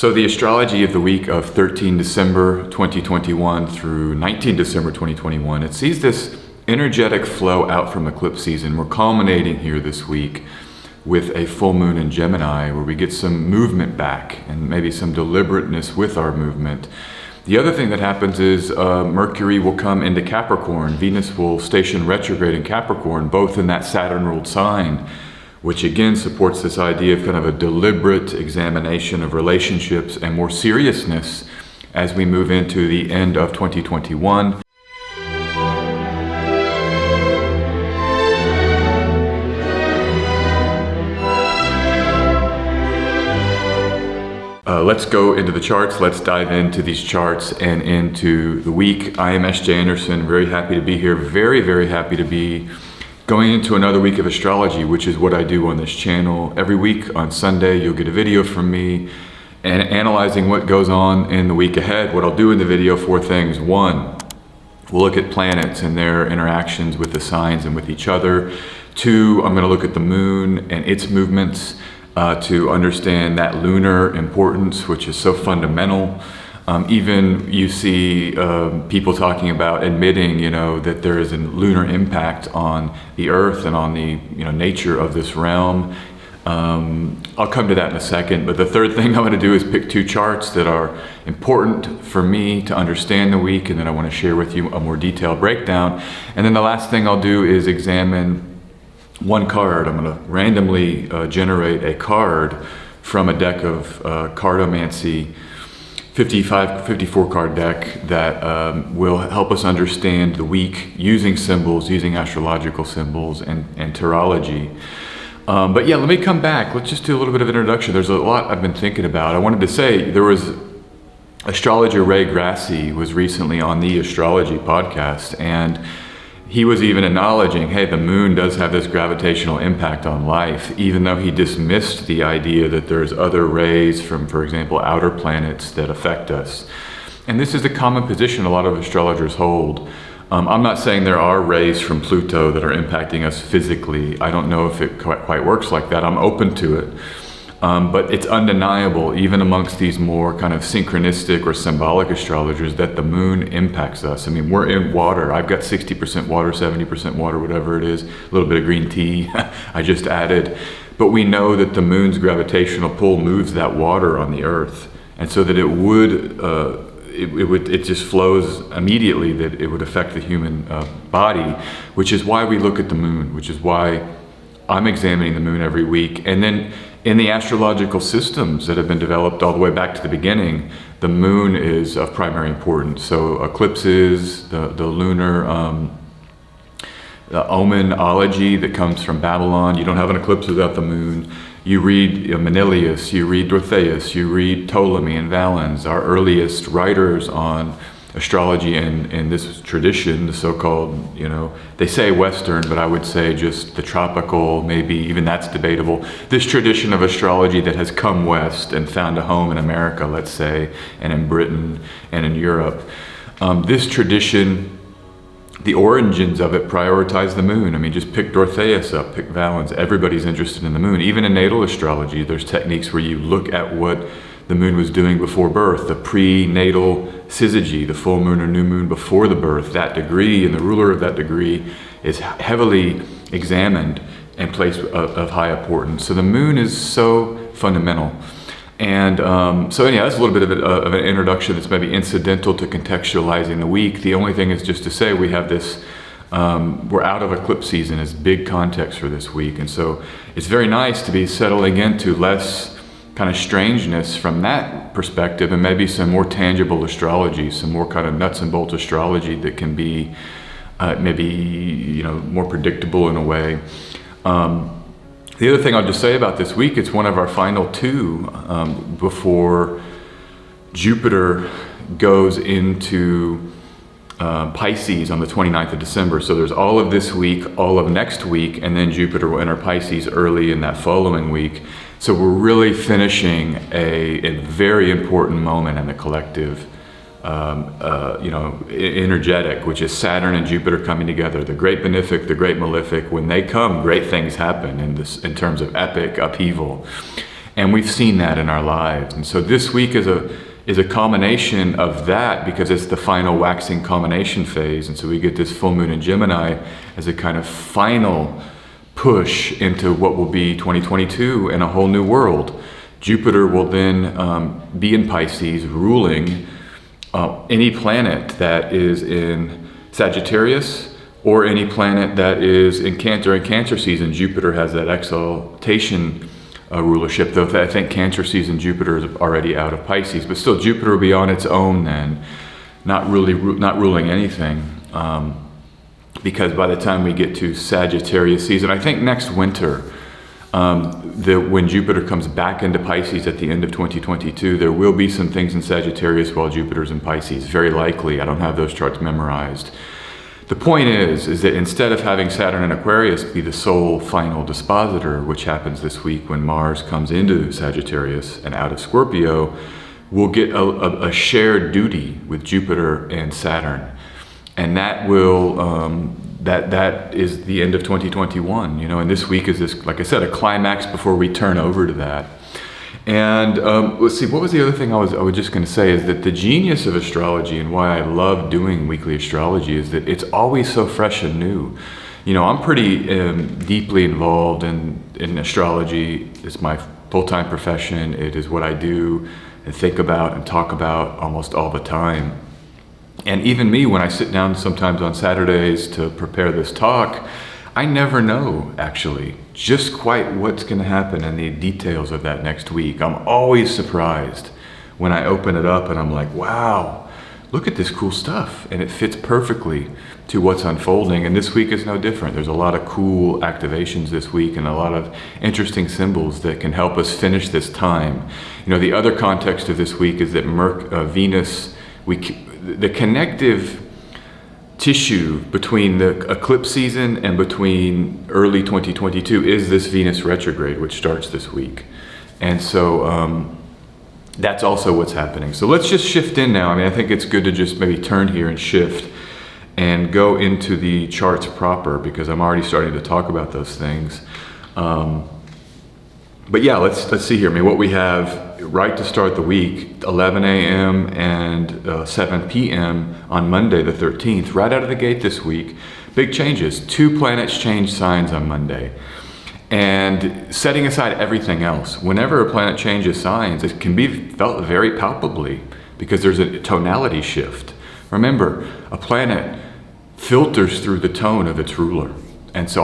So the astrology of the week of 13 December 2021 through 19 December 2021, it sees this energetic flow out from eclipse season. We're culminating here this week with a full moon in Gemini, where we get some movement back and maybe some deliberateness with our movement. The other thing that happens is Mercury will come into Capricorn. Venus will station retrograde in Capricorn, both in that Saturn ruled sign, which again supports this idea of kind of a deliberate examination of relationships and more seriousness as we move into the end of 2021. Let's go into the charts. Let's dive into these charts and into the week. I am S.J. Anderson, very happy to be here. Very, very happy to be going into another week of astrology, which is what I do on this channel. Every week on Sunday, you'll get a video from me and analyzing what goes on in the week ahead. What I'll do in the video, 4 things. 1, we'll look at planets and their interactions with the signs and with each other. 2, I'm going to look at the moon and its movements to understand that lunar importance, which is so fundamental. Even you see people talking about admitting, that there is a lunar impact on the Earth and on the nature of this realm. I'll come to that in a second. But the third thing I'm going to do is pick 2 charts that are important for me to understand the week, and then I want to share with you a more detailed breakdown. And then the last thing I'll do is examine one card. I'm going to randomly generate a card from a deck of cartomancy, 54 card deck that will help us understand the week using symbols, using astrological symbols and tarology. But yeah, let me come back. Let's just do a little bit of introduction. There's a lot I've been thinking about. I wanted to say there was astrologer Ray Grassi was recently on the Astrology podcast, and he was even acknowledging, hey, the moon does have this gravitational impact on life, even though he dismissed the idea that there's other rays from, for example, outer planets that affect us. And this is a common position a lot of astrologers hold. I'm not saying there are rays from Pluto that are impacting us physically. I don't know if it quite works like that. I'm open to it. But it's undeniable, even amongst these more kind of synchronistic or symbolic astrologers, that the moon impacts us. I mean, we're in water. I've got 60% water, 70% water, whatever it is, a little bit of green tea I just added. But we know that the moon's gravitational pull moves that water on the Earth. And so that it just flows immediately, that it would affect the human body, which is why we look at the moon, which is why I'm examining the moon every week. And then in the astrological systems that have been developed all the way back to the beginning, the moon is of primary importance. So eclipses, the lunar the omenology that comes from Babylon. You don't have an eclipse without the moon. You read Manilius, you read Dorotheus, you read Ptolemy and Valens, our earliest writers on astrology and this tradition, the so-called, they say Western, but I would say just the tropical, maybe even that's debatable. This tradition of astrology that has come west and found a home in America, let's say, and in Britain and in Europe. This tradition, the origins of it prioritize the moon. I mean, just pick Dorotheus up, pick Valens. Everybody's interested in the moon. Even in natal astrology, there's techniques where you look at what the moon was doing before birth, the prenatal syzygy, the full moon or new moon before the birth. That degree and the ruler of that degree is heavily examined and placed of high importance. So the moon is so fundamental. And so anyhow, that's a little bit of an introduction that's maybe incidental to contextualizing the week. The only thing is just to say we have this, we're out of eclipse season as big context for this week. And so it's very nice to be settling into less kind of strangeness from that perspective, and maybe some more tangible astrology, some more kind of nuts and bolts astrology that can be maybe more predictable in a way. The other thing I'll just say about this week, it's one of our final 2 before Jupiter goes into Pisces on the 29th of December. So there's all of this week, all of next week, and then Jupiter will enter Pisces early in that following week. So we're really finishing a very important moment in the collective, energetic, which is Saturn and Jupiter coming together. The great benefic, the great malefic. When they come, great things happen in terms of epic upheaval. And we've seen that in our lives. And so this week is a culmination of that, because it's the final waxing culmination phase. And so we get this full moon in Gemini as a kind of final push into what will be 2022 and a whole new world. Jupiter will then be in Pisces, ruling any planet that is in Sagittarius, or any planet that is in Cancer. In Cancer season, Jupiter has that exaltation rulership, though I think Cancer season Jupiter is already out of Pisces, but still Jupiter will be on its own then, not ruling anything, because by the time we get to Sagittarius season, I think next winter, when Jupiter comes back into Pisces at the end of 2022, there will be some things in Sagittarius while Jupiter's in Pisces, very likely. I don't have those charts memorized. The point is that instead of having Saturn in Aquarius be the sole final dispositor, which happens this week when Mars comes into Sagittarius and out of Scorpio, we'll get a shared duty with Jupiter and Saturn. And that will, that is the end of 2021, and this week is this, like I said, a climax before we turn over to that. And let's see, what was the other thing I was just going to say is that the genius of astrology, and why I love doing weekly astrology, is that it's always so fresh and new. I'm pretty deeply involved in astrology. It's my full-time profession. It is what I do and think about and talk about almost all the time. And even me, when I sit down sometimes on Saturdays to prepare this talk, I never know, actually, just quite what's going to happen in the details of that next week. I'm always surprised when I open it up and I'm like, wow, look at this cool stuff. And it fits perfectly to what's unfolding. And this week is no different. There's a lot of cool activations this week and a lot of interesting symbols that can help us finish this time. The other context of this week is that Venus, the connective tissue between the eclipse season and between early 2022 is this Venus retrograde, which starts this week. And so that's also what's happening. So let's just shift in now. I think it's good to just maybe turn here and shift and go into the charts proper, because I'm already starting to talk about those things. But yeah, let's see here. What we have right to start the week, 11 a.m. and 7 p.m. on Monday the 13th, right out of the gate this week. Big changes. 2 planets change signs on Monday. And setting aside everything else, whenever a planet changes signs, it can be felt very palpably because there's a tonality shift. Remember, a planet filters through the tone of its ruler. And so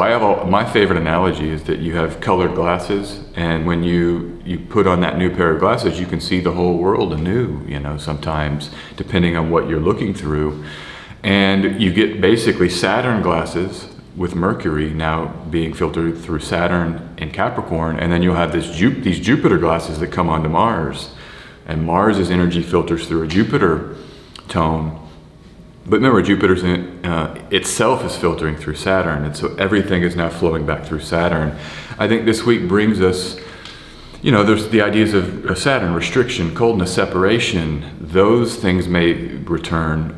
my favorite analogy is that you have colored glasses, and when you put on that new pair of glasses, you can see the whole world anew, sometimes, depending on what you're looking through. And you get basically Saturn glasses with Mercury now being filtered through Saturn in Capricorn, and then you'll have these Jupiter glasses that come onto Mars. And Mars's energy filters through a Jupiter tone. But remember, Jupiter's itself is filtering through Saturn, and so everything is now flowing back through Saturn. I think this week brings us, there's the ideas of Saturn, restriction, coldness, separation. Those things may return,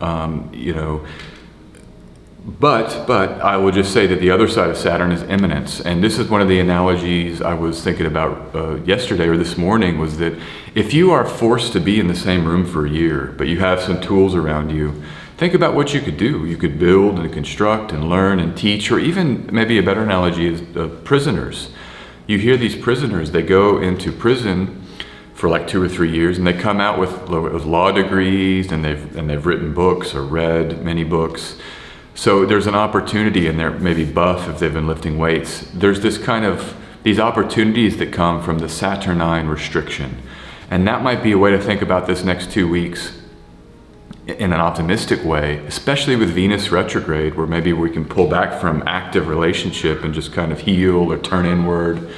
But I will just say that the other side of Saturn is imminence. And this is one of the analogies I was thinking about yesterday or this morning, was that if you are forced to be in the same room for a year, but you have some tools around you, think about what you could do. You could build and construct and learn and teach, or even maybe a better analogy is prisoners. You hear these prisoners, they go into prison for like 2 or 3 years, and they come out with law degrees, and they've written books or read many books. So there's an opportunity, and they're maybe buff if they've been lifting weights. There's these opportunities that come from the Saturnine restriction. And that might be a way to think about this next 2 weeks in an optimistic way, especially with Venus retrograde, where maybe we can pull back from active relationship and just kind of heal or turn inward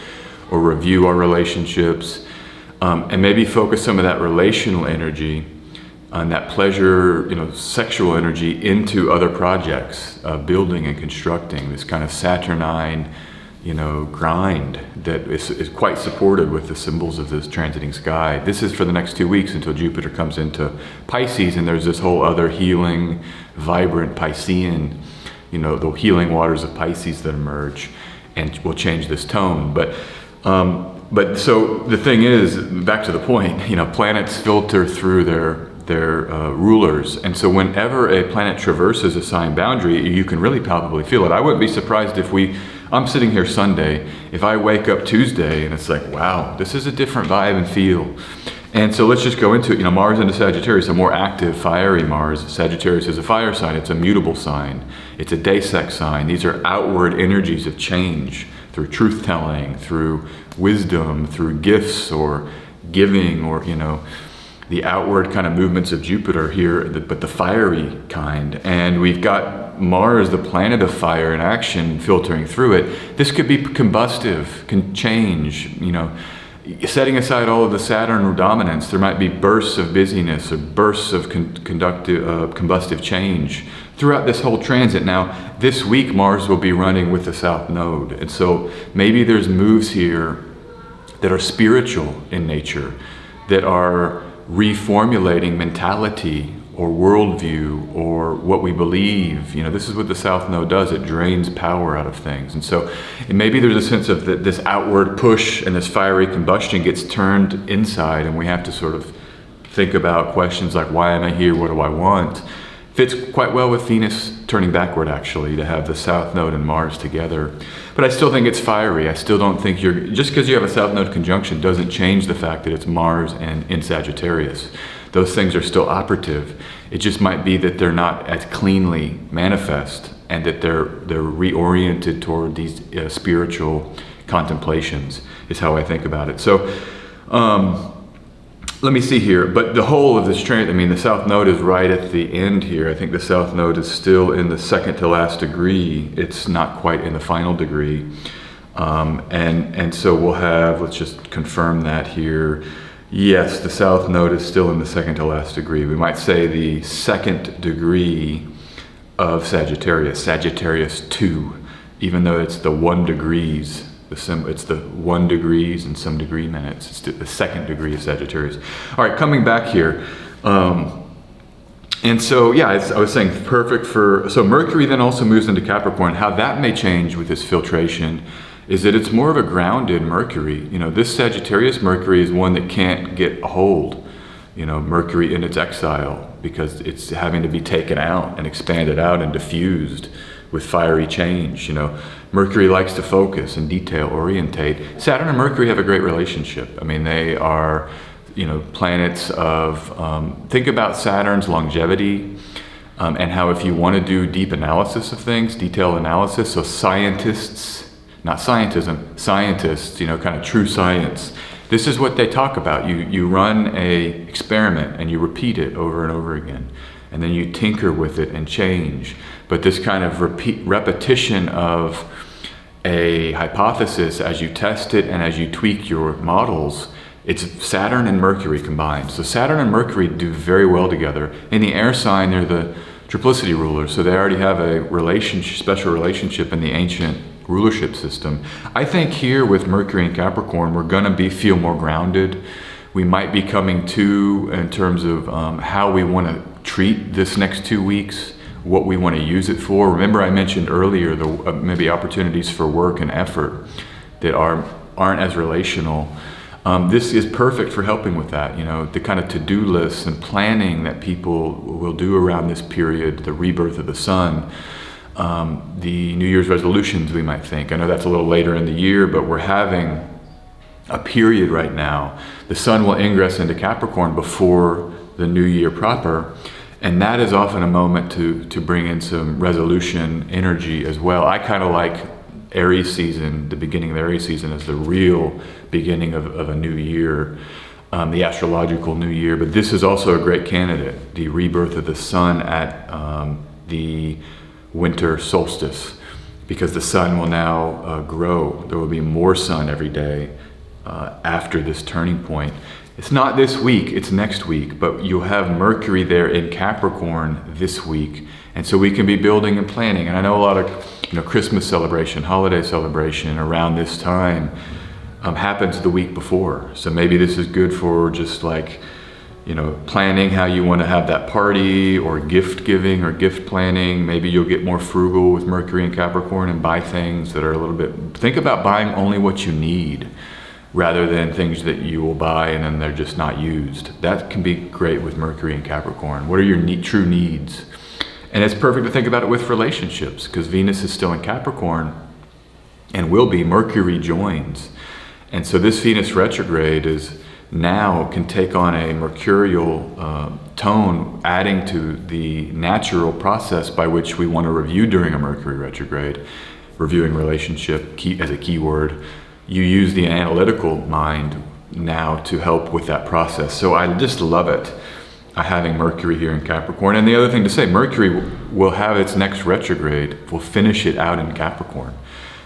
or review our relationships, and maybe focus some of that relational energy on that pleasure, sexual energy into other projects, building and constructing, this kind of Saturnine, grind that is quite supported with the symbols of this transiting sky. This is for the next 2 weeks until Jupiter comes into Pisces, and there's this whole other healing, vibrant Piscean, the healing waters of Pisces that emerge and will change this tone. But But so the thing is, back to the point, planets filter through their rulers. And so whenever a planet traverses a sign boundary, you can really palpably feel it. I wouldn't be surprised if I'm sitting here Sunday, if I wake up Tuesday and it's like, wow, this is a different vibe and feel. And so let's just go into it. Mars into Sagittarius, a more active, fiery Mars. Sagittarius is a fire sign. It's a mutable sign. It's a day-sec sign. These are outward energies of change through truth-telling, through wisdom, through gifts or giving, or, the outward kind of movements of Jupiter here, but the fiery kind. And we've got Mars, the planet of fire in action, filtering through it. This could be combustive, can change, setting aside all of the Saturn dominance. There might be bursts of busyness or bursts of combustive change throughout this whole transit. Now, this week, Mars will be running with the South Node. And so maybe there's moves here that are spiritual in nature, that are reformulating mentality or worldview or what we believe. This is what the South Node does. It drains power out of things. And so maybe there's a sense of that this outward push and this fiery combustion gets turned inside, and we have to sort of think about questions like, why am I here? What do I want? Fits quite well with Venus turning backward, actually, to have the South Node and Mars together. But I still think it's fiery. I still don't think just because you have a South Node conjunction doesn't change the fact that it's Mars and in Sagittarius. Those things are still operative. It just might be that they're not as cleanly manifest, and that they're reoriented toward these spiritual contemplations, is how I think about it. So let me see here. But the whole of this the South Node is right at the end here. I think the South Node is still in the second to last degree. It's not quite in the final degree. And so we'll have, let's just confirm that here. Yes, the South Node is still in the second to last degree. We might say the second degree of Sagittarius, Sagittarius 2, even though it's the 1 degrees. It's the 1 degrees and some degree minutes. It's the second degree of Sagittarius. All right, coming back here. And so, I was saying perfect so Mercury then also moves into Capricorn. How that may change with this filtration is that it's more of a grounded Mercury. This Sagittarius Mercury is one that can't get a hold. Mercury in its exile, because it's having to be taken out and expanded out and diffused with fiery change. Mercury likes to focus and detail, orientate. Saturn and Mercury have a great relationship. They are, planets of, think about Saturn's longevity, and how if you want to do deep analysis of things, detailed analysis, so scientists, not scientism, scientists, kind of true science, this is what they talk about. You run a experiment and you repeat it over and over again, and then you tinker with it and change. But this kind of repetition of a hypothesis as you test it and as you tweak your models, it's Saturn and Mercury combined. So Saturn and Mercury do very well together. In the air sign, they're the triplicity rulers, so they already have a special relationship in the ancient rulership system. I think here with Mercury and Capricorn, we're going to feel more grounded. We might be coming to, in terms of how we want to treat this next 2 weeks, what we want to use it for. Remember, I mentioned earlier the maybe opportunities for work and effort that aren't as relational. This is perfect for helping with that. The kind of to-do lists and planning that people will do around this period, the rebirth of the sun. The New Year's resolutions, we might think. I know that's a little later in the year, but we're having a period right now. The sun will ingress into Capricorn before the new year proper, and that is often a moment to bring in some resolution energy as well. I kind of like Aries season, the beginning of Aries season, as the real beginning of a new year, the astrological new year. But this is also a great candidate, the rebirth of the sun at the winter solstice, because the sun will now grow. There will be more sun every day after this turning point. It's not this week, it's next week, but you'll have Mercury there in Capricorn this week. And so we can be building and planning. And I know a lot of Christmas celebration, holiday celebration around this time happens the week before. So maybe this is good for just planning how you want to have that party, or gift giving or gift planning. Maybe you'll get more frugal with Mercury and Capricorn and buy things that are a little bit, think about buying only what you need. rather than things that you will buy and then they're just not used. That can be great with Mercury and Capricorn. What are your true needs? And it's perfect to think about it with relationships, because Venus is still in Capricorn and will be. Mercury joins. And so this Venus retrograde can take on a mercurial tone, adding to the natural process by which we want to review during a Mercury retrograde. Reviewing relationship as a key word. You use the analytical mind now to help with that process. So I just love it, having Mercury here in Capricorn. And the other thing to say, Mercury will have its next retrograde, will finish it out in Capricorn.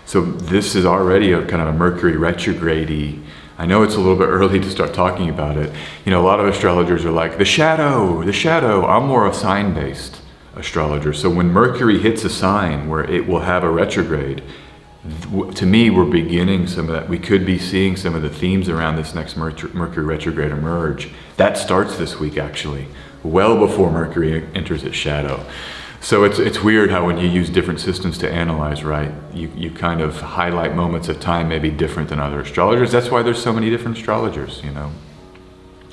So this is already a kind of a Mercury retrograde-y. I know it's a little bit early to start talking about it. A lot of astrologers are like, the shadow. I'm more a sign-based astrologer. So when Mercury hits a sign where it will have a retrograde, to me, we're beginning some of that. We could be seeing some of the themes around this next Mercury retrograde emerge. That starts this week, actually, well before Mercury enters its shadow. So it's weird how when you use different systems to analyze, right, you kind of highlight moments of time maybe different than other astrologers. That's why there's so many different astrologers,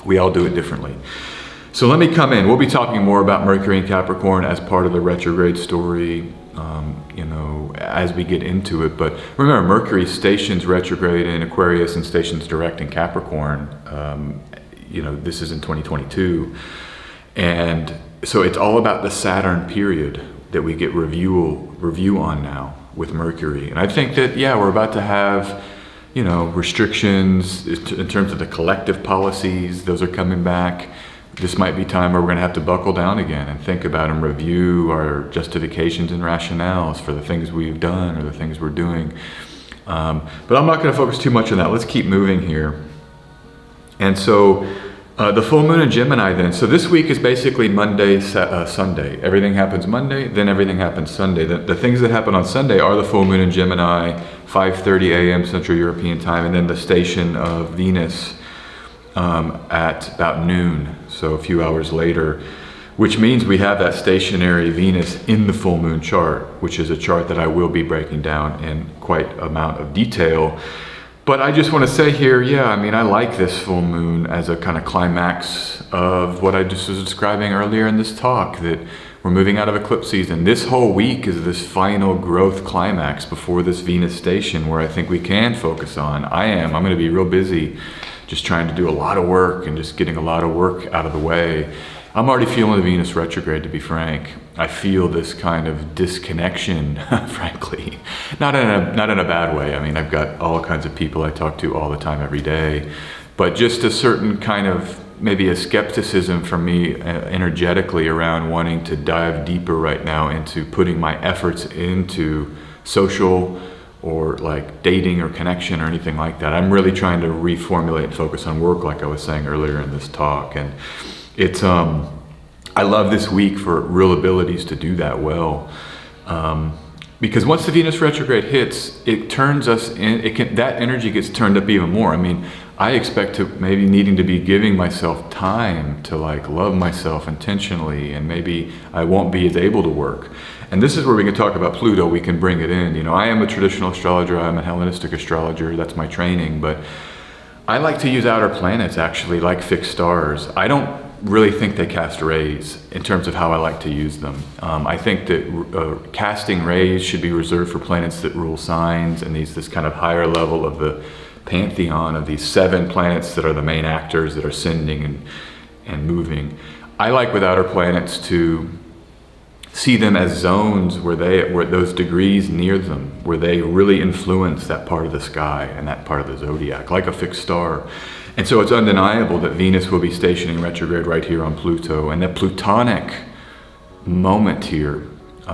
We all do it differently. So let me come in. We'll be talking more about Mercury and Capricorn as part of the retrograde story, as we get into it. But remember, Mercury stations retrograde in Aquarius and stations direct in Capricorn. This is in 2022. And so it's all about the Saturn period that we get review on now with Mercury. And I think that, we're about to have, restrictions in terms of the collective policies. Those are coming back. This might be time where we're going to have to buckle down again and think about and review our justifications and rationales for the things we've done or the things we're doing. But I'm not going to focus too much on that. Let's keep moving here. And so the full moon in Gemini then. So this week is basically Monday, Sunday. Everything happens Monday, then everything happens Sunday. The things that happen on Sunday are the full moon in Gemini, 5:30 a.m. Central European time, and then the station of Venus at about noon, so a few hours later, which means we have that stationary Venus in the full moon chart, which is a chart that I will be breaking down in quite amount of detail. But I just want to say here, I like this full moon as a kind of climax of what I just was describing earlier in this talk, that we're moving out of eclipse season. This whole week is this final growth climax before this Venus station where I think we can focus on. I'm going to be real busy just trying to do a lot of work and just getting a lot of work out of the way. I'm already feeling the Venus retrograde, to be frank. I feel this kind of disconnection, frankly. Not in a bad way. I've got all kinds of people I talk to all the time, every day. But just a certain kind of, maybe a skepticism from me energetically around wanting to dive deeper right now into putting my efforts into social or like dating or connection or anything like that. I'm really trying to reformulate and focus on work, like I was saying earlier in this talk. And it's, I love this week for real abilities to do that well. Because once the Venus retrograde hits, it turns us in, that energy gets turned up even more. I expect to maybe needing to be giving myself time to like love myself intentionally, and maybe I won't be as able to work. And this is where we can talk about Pluto. We can bring it in. I am a traditional astrologer. I'm a Hellenistic astrologer. That's my training. But I like to use outer planets, actually, like fixed stars. I don't really think they cast rays in terms of how I like to use them. I think that casting rays should be reserved for planets that rule signs and this kind of higher level of the pantheon of these 7 planets that are the main actors that are sending and moving. I like with outer planets to see them as zones where those degrees near them, where they really influence that part of the sky and that part of the zodiac, like a fixed star. And so it's undeniable that Venus will be stationing retrograde right here on Pluto, and that Plutonic moment here,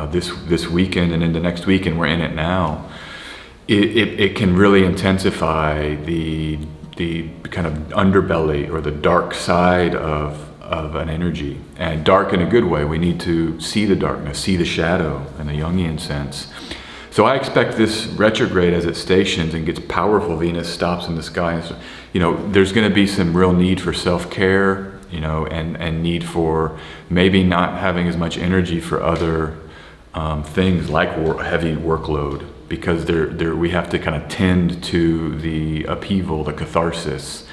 this weekend and into next week, and we're in it now, it can really intensify the kind of underbelly or the dark side of an energy, and dark in a good way. We need to see the darkness, see the shadow in a Jungian sense. So I expect this retrograde, as it stations and gets powerful, Venus stops in the sky. There's going to be some real need for self-care, and need for maybe not having as much energy for other things like heavy workload. because we have to kind of tend to the upheaval, the catharsis,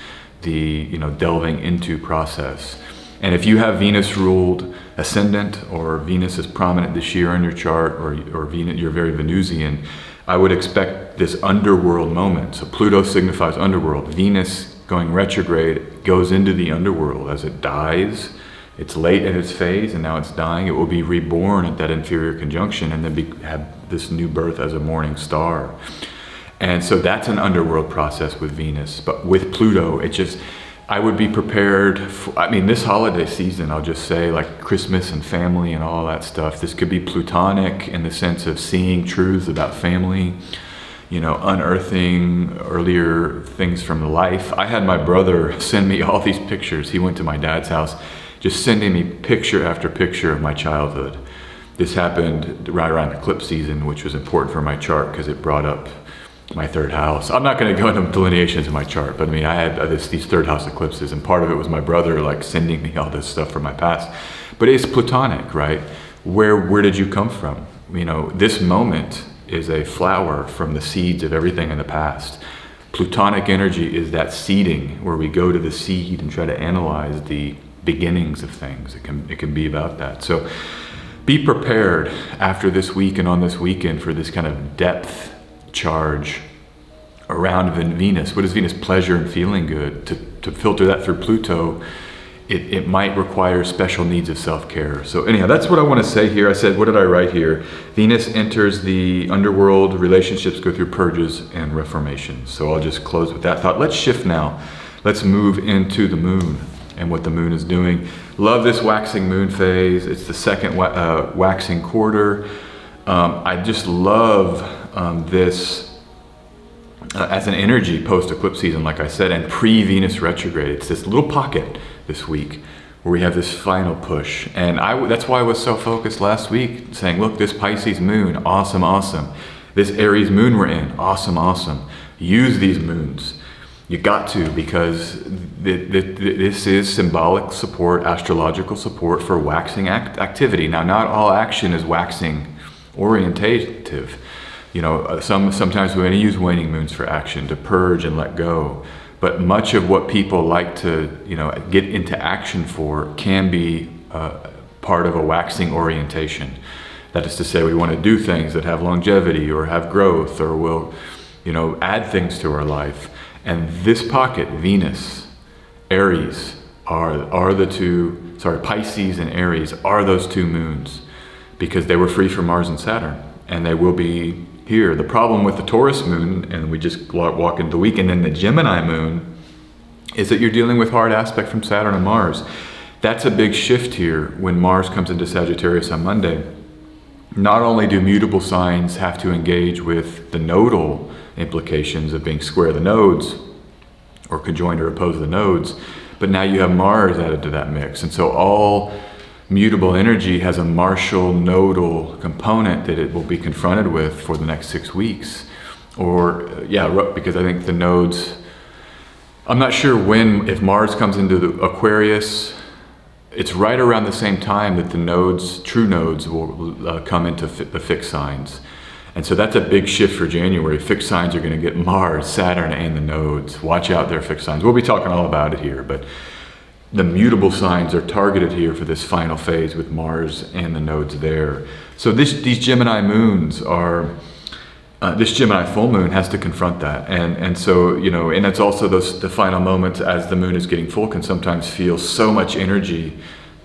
the delving into process. And if you have Venus ruled ascendant, or Venus is prominent this year in your chart, or Venus, you're very Venusian, I would expect this underworld moment. So Pluto signifies underworld. Venus going retrograde goes into the underworld as it dies. It's late in its phase and now it's dying. It will be reborn at that inferior conjunction and then have this new birth as a morning star. And so that's an underworld process with Venus. But with Pluto, I would be prepared for, this holiday season, I'll just say, like Christmas and family and all that stuff, this could be Plutonic in the sense of seeing truths about family, unearthing earlier things from life. I had my brother send me all these pictures. He went to my dad's house, just sending me picture after picture of my childhood. This happened right around eclipse season, which was important for my chart because it brought up my third house. I'm not going to go into delineations in my chart, but I had these third house eclipses, and part of it was my brother sending me all this stuff from my past. But it's Plutonic, right? Where did you come from? This moment is a flower from the seeds of everything in the past. Plutonic energy is that seeding, where we go to the seed and try to analyze the beginnings of things. It can be about that. So be prepared after this week and on this weekend for this kind of depth charge around Venus. What is Venus? Pleasure and feeling good. To filter that through Pluto, it might require special needs of self-care. So anyhow, that's what I want to say here. I said, what did I write here? Venus enters the underworld, relationships go through purges and reformations. So I'll just close with that thought. Let's shift now. Let's move into the moon and what the moon is doing. Love this waxing moon phase. It's the second waxing quarter. I just love this as an energy post-eclipse season, like I said, and pre-Venus retrograde. It's this little pocket this week where we have this final push. And that's why I was so focused last week, saying, look, this Pisces moon, awesome, awesome. This Aries moon we're in, awesome, awesome. Use these moons. You got to, because this is symbolic support, astrological support for waxing activity. Now, not all action is waxing orientative. Sometimes we want to use waning moons for action, to purge and let go. But much of what people like to, get into action for can be part of a waxing orientation. That is to say, we want to do things that have longevity or have growth or will, add things to our life. And this pocket, Venus, Aries, are the two, Pisces and Aries are those two moons, because they were free from Mars and Saturn, and they will be here. The problem with the Taurus moon, and we just walk into the week, and then the Gemini moon, is that you're dealing with hard aspect from Saturn and Mars. That's a big shift here when Mars comes into Sagittarius on Monday. Not only do mutable signs have to engage with the nodal implications of being square the nodes, or conjoined or opposed the nodes, but now you have Mars added to that mix. And so all mutable energy has a martial nodal component that it will be confronted with for the next 6 weeks. Because I think the nodes, I'm not sure when, if Mars comes into the Aquarius, it's right around the same time that the nodes, true nodes, will come into the fixed signs. And so that's a big shift for January. Fixed signs are going to get Mars, Saturn, and the nodes. Watch out there, fixed signs. We'll be talking all about it here, but the mutable signs are targeted here for this final phase with Mars and the nodes there. So these Gemini moons are, this Gemini full moon has to confront that. And so, and it's also the final moments as the moon is getting full can sometimes feel so much energy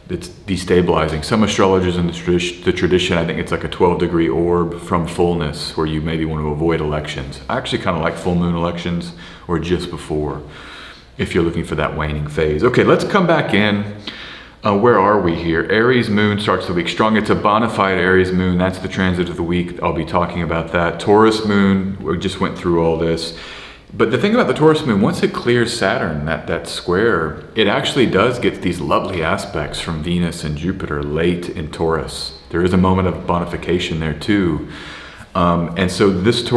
that's destabilizing. Some astrologers in the tradition, I think it's like a 12-degree orb from fullness, where you maybe want to avoid elections. I actually kind of like full moon elections, or just before, if you're looking for that waning phase. Okay, let's come back in. Where are we here? Aries moon starts the week strong. It's a bona fide Aries moon. That's the transit of the week. I'll be talking about that. Taurus moon, we just went through all this. But the thing about the Taurus moon, once it clears Saturn, that square, it actually does get these lovely aspects from Venus and Jupiter late in Taurus. There is a moment of bonification there too. And so this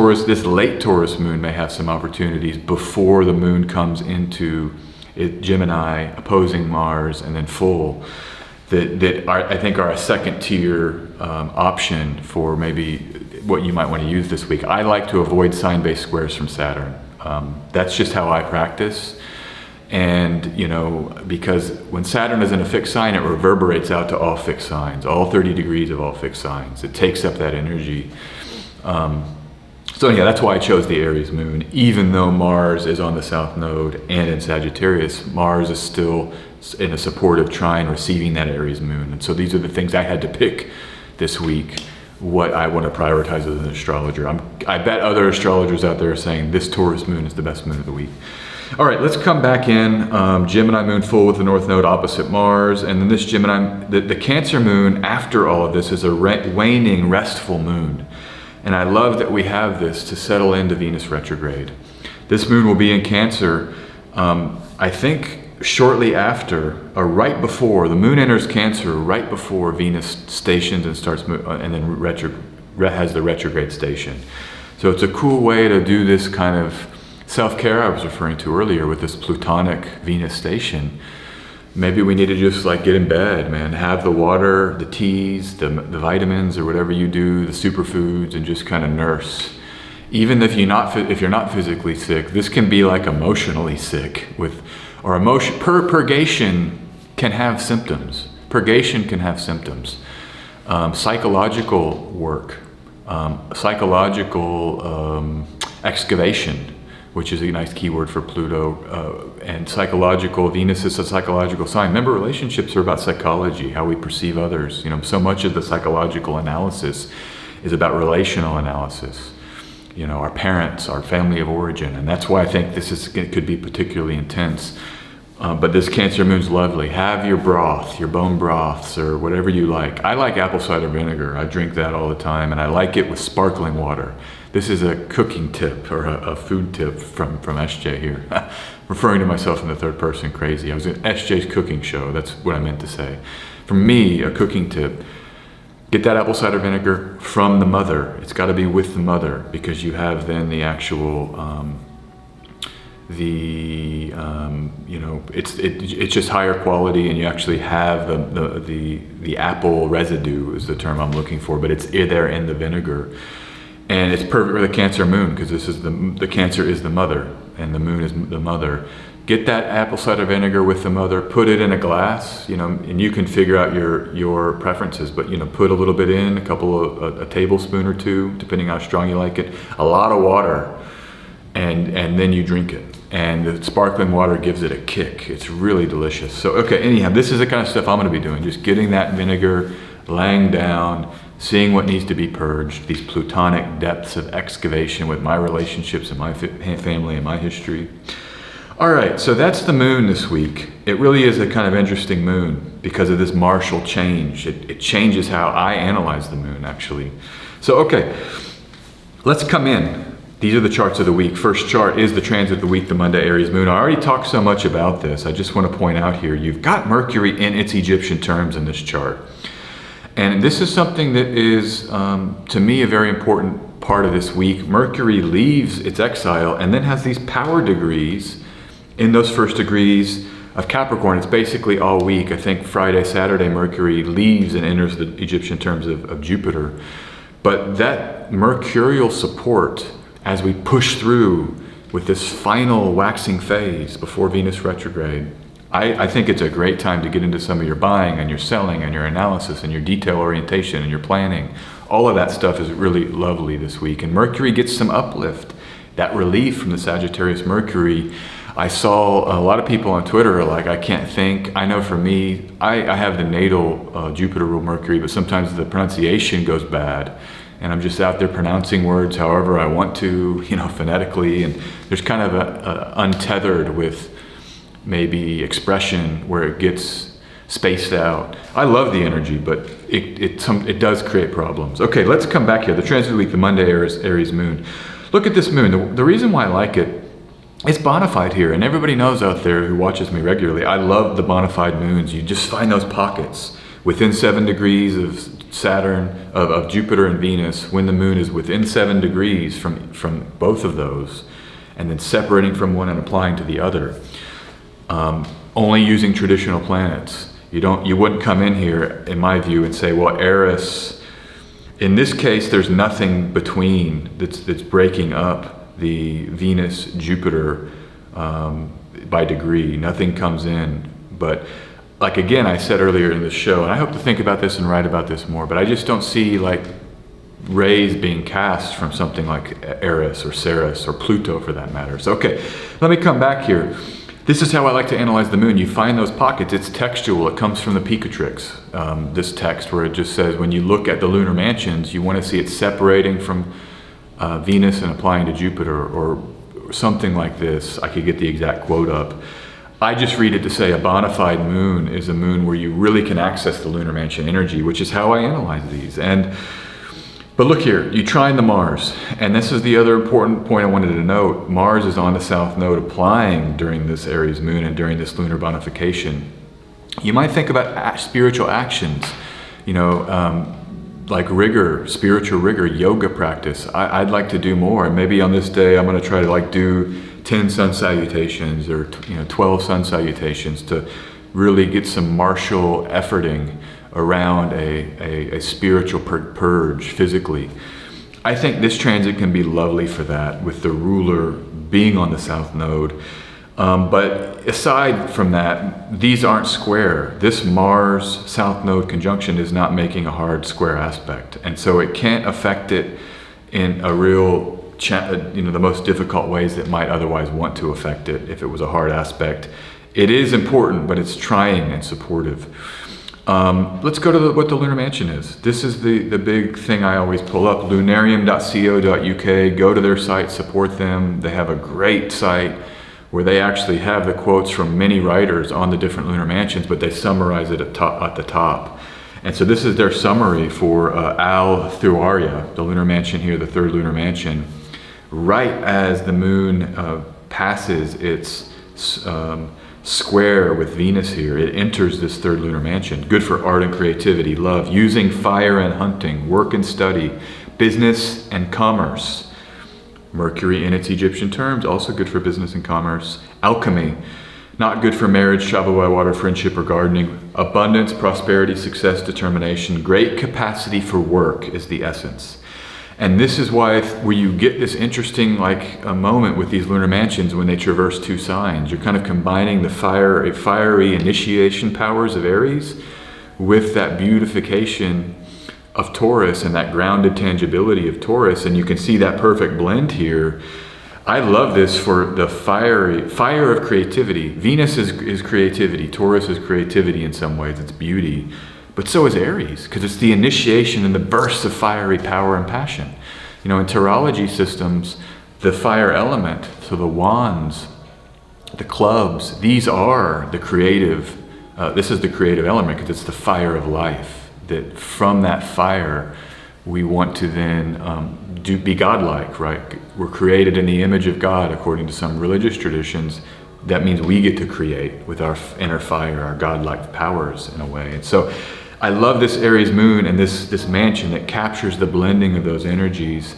late Taurus moon may have some opportunities before the moon comes into Gemini, opposing Mars, and then full, that I think are a second tier option for maybe what you might want to use this week. I like to avoid sign-based squares from Saturn. That's just how I practice. And, you know, because when Saturn is in a fixed sign, it reverberates out to all fixed signs, all 30 degrees of all fixed signs. It takes up that energy. So yeah, that's why I chose the Aries moon. Even though Mars is on the South Node and in Sagittarius, Mars is still in a supportive trine receiving that Aries moon. And so these are the things I had to pick this week, what I want to prioritize as an astrologer. I bet other astrologers out there are saying this Taurus moon is the best moon of the week. All right, let's come back in. Gemini moon full with the North Node opposite Mars. And then this Gemini, the Cancer moon after all of this is a waning, restful moon. And I love that we have this to settle into Venus retrograde. This moon will be in Cancer, I think shortly after, or right before, the moon enters Cancer right before Venus stations and starts, and then has the retrograde station. So it's a cool way to do this kind of self-care I was referring to earlier with this Plutonic Venus station. Maybe we need to just like get in bed, man, have the water, the teas, the vitamins or whatever you do, the superfoods, and just kind of nurse. Even if you're not physically sick, this can be like emotionally sick purgation can have symptoms. Purgation can have symptoms. Psychological work, psychological excavation, which is a nice keyword for Pluto, and psychological, Venus is a psychological sign. Remember, relationships are about psychology, how we perceive others. You know, so much of the psychological analysis is about relational analysis. You know, our parents, our family of origin, and that's why I think it could be particularly intense. But this Cancer moon's lovely. Have your broth, your bone broths, or whatever you like. I like apple cider vinegar. I drink that all the time, and I like it with sparkling water. This is a cooking tip, or a food tip from SJ here. Referring to myself in the third person, crazy. I was in SJ's cooking show, that's what I meant to say. For me, a cooking tip, get that apple cider vinegar from the mother. It's gotta be with the mother, because you have then the actual, you know, it's just higher quality, and you actually have the apple residue is the term I'm looking for, but it's there in the vinegar. And it's perfect for the Cancer moon, because this is the Cancer is the mother, and the moon is the mother. Get that apple cider vinegar with the mother, put it in a glass, you know, and you can figure out your preferences, but, you know, put a little bit in, a tablespoon or two, depending how strong you like it, a lot of water, and then you drink it. And the sparkling water gives it a kick. It's really delicious. So, okay, anyhow, this is the kind of stuff I'm gonna be doing, just getting that vinegar, laying down, seeing what needs to be purged, these plutonic depths of excavation with my relationships and my family and my history. All right, so that's the moon this week. It really is a kind of interesting moon because of this martial change. It changes how I analyze the moon, actually. So, okay, let's come in. These are the charts of the week. First chart is the transit of the week, the Monday Aries moon. I already talked so much about this. I just want to point out here, you've got Mercury in its Egyptian terms in this chart. And this is something that is, to me, a very important part of this week. Mercury leaves its exile and then has these power degrees in those first degrees of Capricorn. It's basically all week. I think Friday, Saturday, Mercury leaves and enters the Egyptian terms of Jupiter. But that mercurial support as we push through with this final waxing phase before Venus retrograde, I think it's a great time to get into some of your buying and your selling and your analysis and your detail orientation and your planning. All of that stuff is really lovely this week. And Mercury gets some uplift, that relief from the Sagittarius Mercury. I saw a lot of people on Twitter are like, I can't think. I know for me, I have the natal Jupiter ruled Mercury, but sometimes the pronunciation goes bad. And I'm just out there pronouncing words however I want to, you know, phonetically. And there's kind of a untethered with maybe expression where it gets spaced out. I love the energy, but it does create problems. Okay, let's come back here. The transit of the week, the Monday Aries moon. Look at this moon. The reason why I like it, it's bona fide here. And everybody knows out there who watches me regularly, I love the bona fide moons. You just find those pockets within 7 degrees of Saturn, of Jupiter and Venus, when the moon is within 7 degrees from both of those, and then separating from one and applying to the other. Only using traditional planets. You wouldn't come in here, in my view, and say, well, Eris In this case, there's nothing between that's breaking up the Venus-Jupiter by degree. Nothing comes in. But like, again, I said earlier in the show, and I hope to think about this and write about this more, but I just don't see like rays being cast from something like Eris or Ceres or Pluto for that matter. So, okay, let me come back here. This is how I like to analyze the moon. You find those pockets, it's textual, it comes from the Picatrix, this text where it just says when you look at the lunar mansions, you want to see it separating from Venus and applying to Jupiter or something like this. I could get the exact quote up. I just read it to say a bona fide moon is a moon where you really can access the lunar mansion energy, which is how I analyze these. But look here, you trine the Mars, and this is the other important point I wanted to note. Mars is on the south node applying during this Aries moon and during this lunar bonification. You might think about spiritual actions, you know, like rigor, spiritual rigor, yoga practice. I'd like to do more, and maybe on this day I'm going to try to like do 10 sun salutations or 12 sun salutations to really get some martial efforting around a spiritual purge physically. I think this transit can be lovely for that, with the ruler being on the south node. But aside from that, these aren't square. This Mars south node conjunction is not making a hard square aspect, and so it can't affect it in a real the most difficult ways that might otherwise want to affect it if it was a hard aspect. It is important, but it's trying and supportive. Let's go to what the lunar mansion is. This is the big thing I always pull up, lunarium.co.uk. Go to their site, support them. They have a great site where they actually have the quotes from many writers on the different lunar mansions, but they summarize it at the top. And so this is their summary for Al-Thuwaria, the lunar mansion here, the third lunar mansion. Right as the moon passes its square with Venus here, it enters this third lunar mansion. Good for art and creativity, love, using fire and hunting, work and study, business and commerce. Mercury in its Egyptian terms, also good for business and commerce. Alchemy, not good for marriage, travel by water, friendship, or gardening. Abundance, prosperity, success, determination. Great capacity for work is the essence. And this is why where you get this interesting a moment with these lunar mansions when they traverse two signs. You're kind of combining the fiery initiation powers of Aries with that beautification of Taurus and that grounded tangibility of Taurus, and you can see that perfect blend here. I love this for the fire of creativity. Venus is creativity, Taurus is creativity in some ways, it's beauty. But so is Aries, because it's the initiation and the bursts of fiery power and passion. In Tarology systems, the fire element, so the wands, the clubs, these are the creative, this is the creative element because it's the fire of life. That from that fire, we want to then be godlike, right? We're created in the image of God according to some religious traditions. That means we get to create with our inner fire, our godlike powers in a way. And so I love this Aries moon and this mansion that captures the blending of those energies.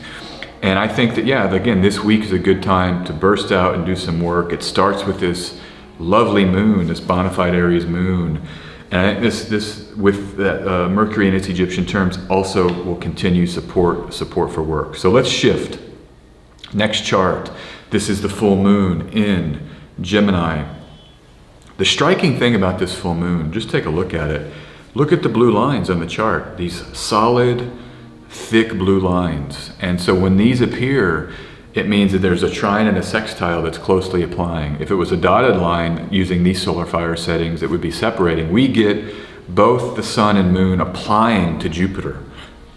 And I think that, again, this week is a good time to burst out and do some work. It starts with this lovely moon, this bona fide Aries moon. And I think this with that Mercury in its Egyptian terms also will continue support for work. So let's shift. Next chart. This is the full moon in Gemini. The striking thing about this full moon, just take a look at it. Look at the blue lines on the chart, these solid, thick blue lines. And so when these appear, it means that there's a trine and a sextile that's closely applying. If it was a dotted line using these solar fire settings, it would be separating. We get both the sun and moon applying to Jupiter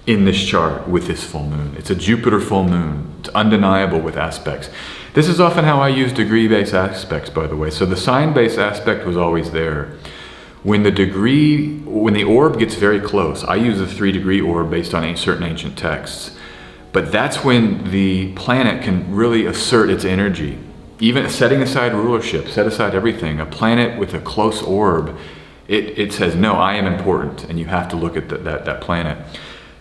in this chart with this full moon. It's a Jupiter full moon. It's undeniable with aspects. This is often how I use degree-based aspects, by the way. So the sign-based aspect was always there. When the orb gets very close, I use a 3-degree orb based on certain ancient texts. But that's when the planet can really assert its energy. Even setting aside rulership, set aside everything. A planet with a close orb, it says, no, I am important, and you have to look at that planet.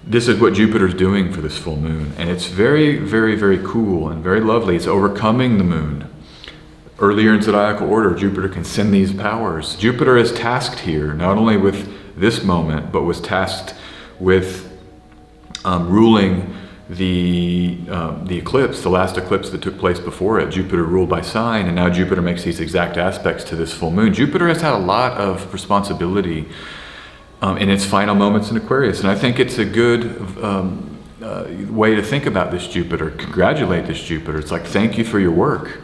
This is what Jupiter's doing for this full moon, and it's very, very, very cool and very lovely. It's overcoming the moon. Earlier in zodiacal order, Jupiter can send these powers. Jupiter is tasked here, not only with this moment, but was tasked with ruling the eclipse, the last eclipse that took place before it. Jupiter ruled by sign, and now Jupiter makes these exact aspects to this full moon. Jupiter has had a lot of responsibility in its final moments in Aquarius, and I think it's a good way to think about this Jupiter. Congratulate this Jupiter. It's like, thank you for your work.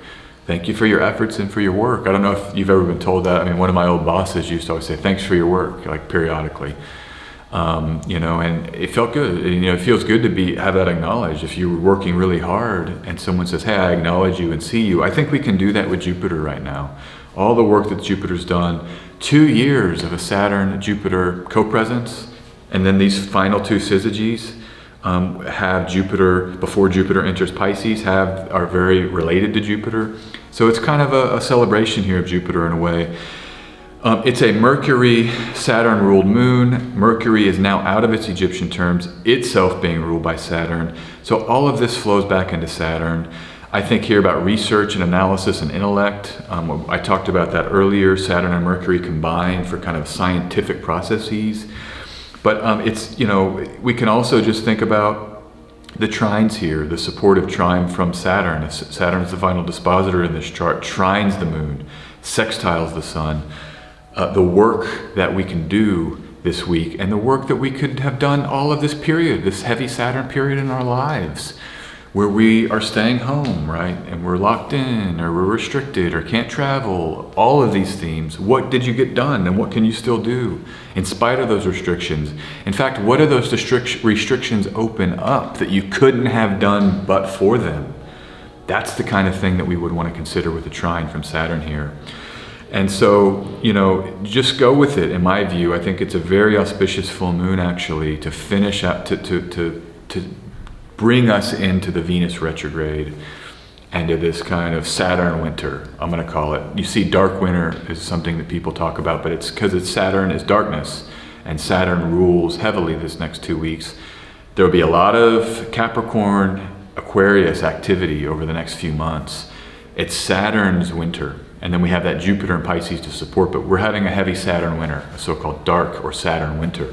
Thank you for your efforts and for your work. I don't know if you've ever been told that. I mean, one of my old bosses used to always say, thanks for your work, like periodically. You know, and it felt good. You know, it feels good to have that acknowledged. If you're working really hard and someone says, hey, I acknowledge you and see you, I think we can do that with Jupiter right now. All the work that Jupiter's done, 2 years of a Saturn-Jupiter co-presence, and then these final 2 syzygies have Jupiter, before Jupiter enters Pisces, are very related to Jupiter. So it's kind of a celebration here of Jupiter in a way. It's a Mercury-Saturn ruled moon. Mercury is now out of its Egyptian terms, itself being ruled by Saturn. So all of this flows back into Saturn. I think here about research and analysis and intellect. I talked about that earlier, Saturn and Mercury combined for kind of scientific processes. But it's, you know, we can also just think about the trines here, the supportive trine from Saturn. Saturn is the final dispositor in this chart, trines the moon, sextiles the sun. The work that we can do this week, and the work that we could have done all of this period, this heavy Saturn period in our lives, where we are staying home, right? And we're locked in, or we're restricted, or can't travel, all of these themes. What did you get done, and what can you still do in spite of those restrictions? In fact, what do those restrictions open up that you couldn't have done but for them? That's the kind of thing that we would want to consider with the trine from Saturn here. And so, you know, just go with it, in my view. I think it's a very auspicious full moon, actually, to finish up, to bring us into the Venus retrograde and to this kind of Saturn winter, I'm going to call it. You see, dark winter is something that people talk about, but it's because Saturn is darkness, and Saturn rules heavily this next 2 weeks. There will be a lot of Capricorn, Aquarius activity over the next few months. It's Saturn's winter. And then we have that Jupiter and Pisces to support, but we're having a heavy Saturn winter, a so-called dark or Saturn winter.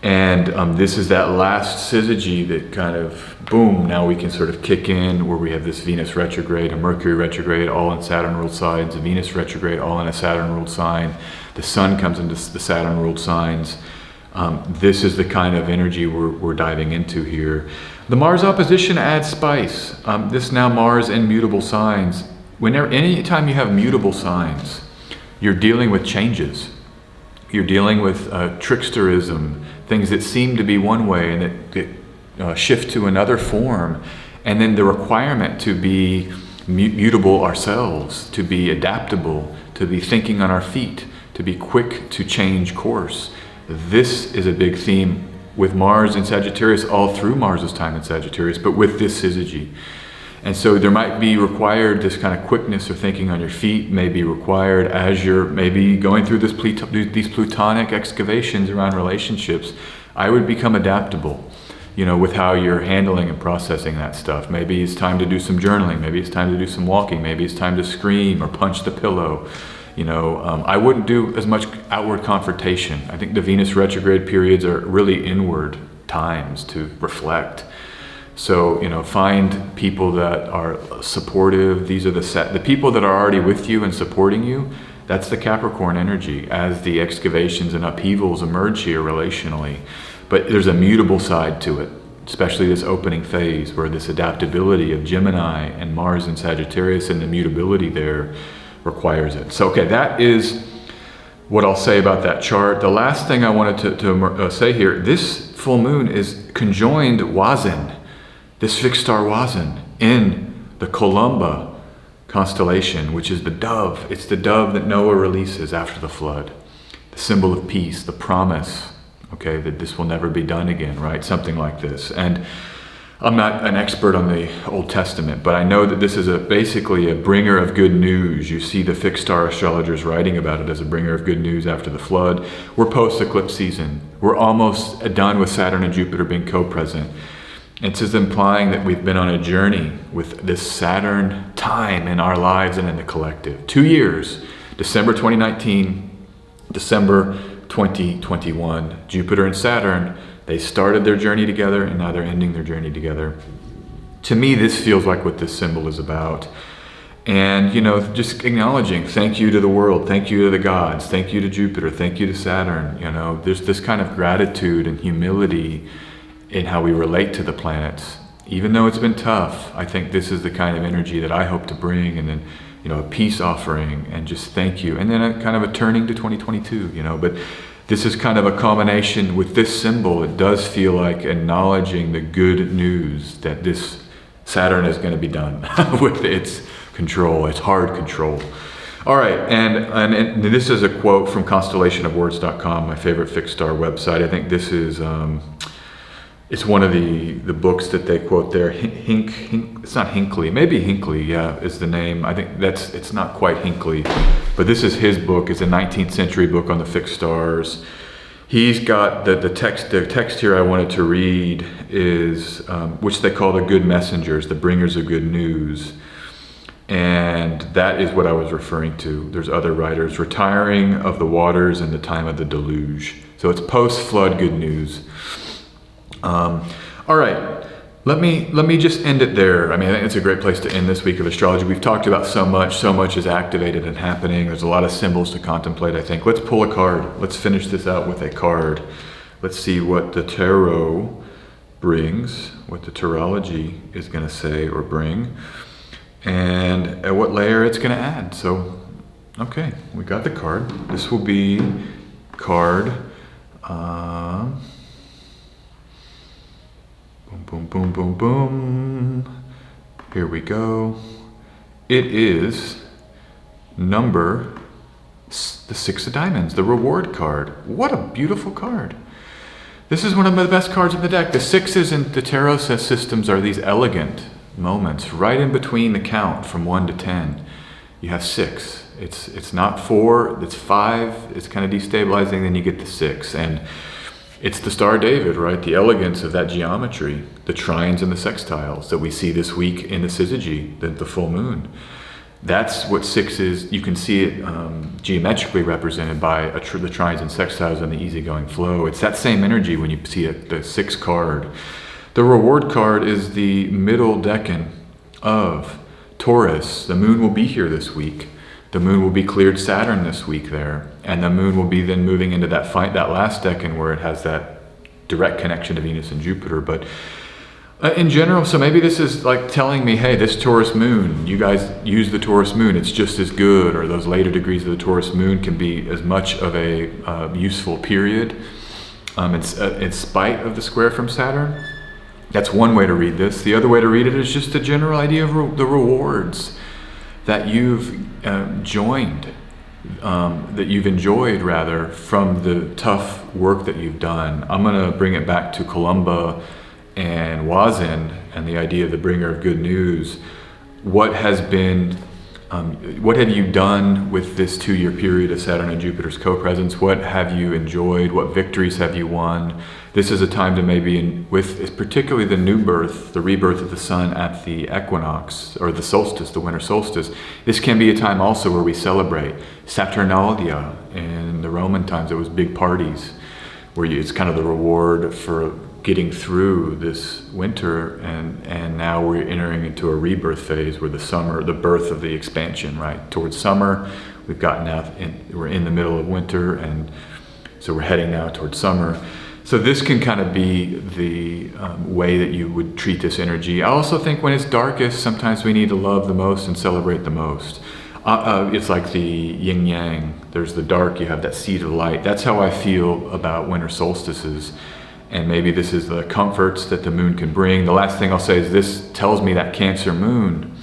And this is that last syzygy that kind of, boom, now we can sort of kick in, where we have this Venus retrograde, a Mercury retrograde, all in Saturn-ruled signs, a Venus retrograde, all in a Saturn-ruled sign. The sun comes into the Saturn-ruled signs. This is the kind of energy we're diving into here. The Mars opposition adds spice. This now Mars in mutable signs. Anytime you have mutable signs, you're dealing with changes. You're dealing with tricksterism, things that seem to be one way and that shift to another form. And then the requirement to be mutable ourselves, to be adaptable, to be thinking on our feet, to be quick to change course. This is a big theme with Mars in Sagittarius, all through Mars's time in Sagittarius, but with this syzygy. And so there might be required, this kind of quickness of thinking on your feet may be required as you're maybe going through these plutonic excavations around relationships. I would become adaptable, you know, with how you're handling and processing that stuff. Maybe it's time to do some journaling. Maybe it's time to do some walking. Maybe it's time to scream or punch the pillow. You know, I wouldn't do as much outward confrontation. I think the Venus retrograde periods are really inward times to reflect. So, you know, find people that are supportive. These are the people that are already with you and supporting you. That's the Capricorn energy as the excavations and upheavals emerge here relationally. But there's a mutable side to it, especially this opening phase where this adaptability of Gemini and Mars and Sagittarius and the mutability there requires it. So, okay, that is what I'll say about that chart. The last thing I wanted to say here, this full moon is conjoined Wazin, this fixed star Wazin, in the Columba constellation, which is the dove. It's the dove that Noah releases after the flood. The symbol of peace, the promise, okay, that this will never be done again, right? Something like this. And I'm not an expert on the Old Testament, but I know that this is basically a bringer of good news. You see the fixed star astrologers writing about it as a bringer of good news after the flood. We're post-eclipse season. We're almost done with Saturn and Jupiter being co-present. It's just implying that we've been on a journey with this Saturn time in our lives and in the collective. 2 years, December 2019, December 2021, Jupiter and Saturn They started their journey together and now they're ending their journey together. To me, this feels like what this symbol is about. And, you know, just acknowledging, thank you to the world, thank you to the gods, thank you to Jupiter, thank you to Saturn. You know, there's this kind of gratitude and humility in how we relate to the planets. Even though it's been tough, I think this is the kind of energy that I hope to bring, and then, you know, a peace offering and just thank you. And then a kind of a turning to 2022, you know, but this is kind of a combination with this symbol. It does feel like acknowledging the good news that this Saturn is going to be done with its control, its hard control. All right, and this is a quote from constellationofwords.com, my favorite fixed star website. I think this is, it's one of the books that they quote there. It's not Hinckley, maybe Hinckley, yeah, is the name. I think it's not quite Hinckley, but this is his book. It's a 19th century book on the fixed stars. He's got the text here I wanted to read is, which they call the good messengers, the bringers of good news. And that is what I was referring to. There's other writers, retiring of the waters in the time of the deluge. So it's post-flood good news. All right, let me just end it there. I mean, I think it's a great place to end this week of astrology. We've talked about so much is activated and happening. There's a lot of symbols to contemplate, I think. Let's pull a card. Let's finish this out with a card. Let's see what the tarot brings, what the tarology is going to say or bring, and at what layer it's going to add. So, okay, we got the card. This will be card, boom, boom, boom, boom, boom. Here we go. It is the 6 of diamonds, the reward card. What a beautiful card. This is one of the best cards in the deck. The 6s in the tarot systems are these elegant moments right in between the count from 1 to 10. You have 6. It's not 4, it's 5. It's kind of destabilizing, then you get the 6. And it's the Star of David, right? The elegance of that geometry, the trines and the sextiles that we see this week in the syzygy, the full moon. That's what 6 is. You can see it geometrically represented by the trines and sextiles and the easygoing flow. It's that same energy when you see the 6 card. The reward card is the middle decan of Taurus. The moon will be here this week. The moon will be cleared Saturn this week there. And the moon will be then moving into that last decan where it has that direct connection to Venus and Jupiter. But in general, so maybe this is like telling me, hey, this Taurus moon, you guys use the Taurus moon, it's just as good, or those later degrees of the Taurus moon can be as much of a useful period in spite of the square from Saturn. That's one way to read this. The other way to read it is just a general idea of the rewards that you've joined, that you've enjoyed rather, from the tough work that you've done. I'm going to bring it back to Columba and Wazin and the idea of the bringer of good news. What have you done with this 2-year period of Saturn and Jupiter's co-presence? What have you enjoyed? What victories have you won? This is a time to maybe, with particularly the new birth, the rebirth of the sun at the equinox, or the solstice, the winter solstice. This can be a time also where we celebrate Saturnalia. In the Roman times, it was big parties where it's kind of the reward for getting through this winter, and now we're entering into a rebirth phase where the birth of the expansion, right? Towards summer, we've gotten out, we're in the middle of winter, and so we're heading now towards summer. So this can kind of be the way that you would treat this energy. I also think when it's darkest, sometimes we need to love the most and celebrate the most. It's like the yin yang. There's the dark, you have that seed of light. That's how I feel about winter solstices. And maybe this is the comforts that the moon can bring. The last thing I'll say is this tells me that Cancer moon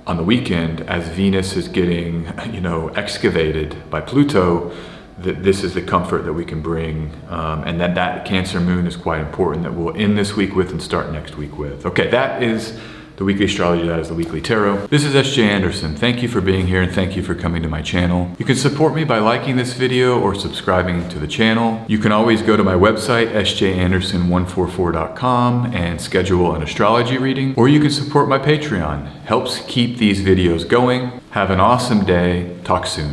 on the weekend, as Venus is getting, excavated by Pluto, that this is the comfort that we can bring, and that Cancer moon is quite important, that we'll end this week with and start next week with. Okay, that is the weekly astrology, that is the weekly tarot. This is S.J. Anderson. Thank you for being here, and thank you for coming to my channel. You can support me by liking this video or subscribing to the channel. You can always go to my website, sjanderson144.com, and schedule an astrology reading, or you can support my Patreon. Helps keep these videos going. Have an awesome day. Talk soon.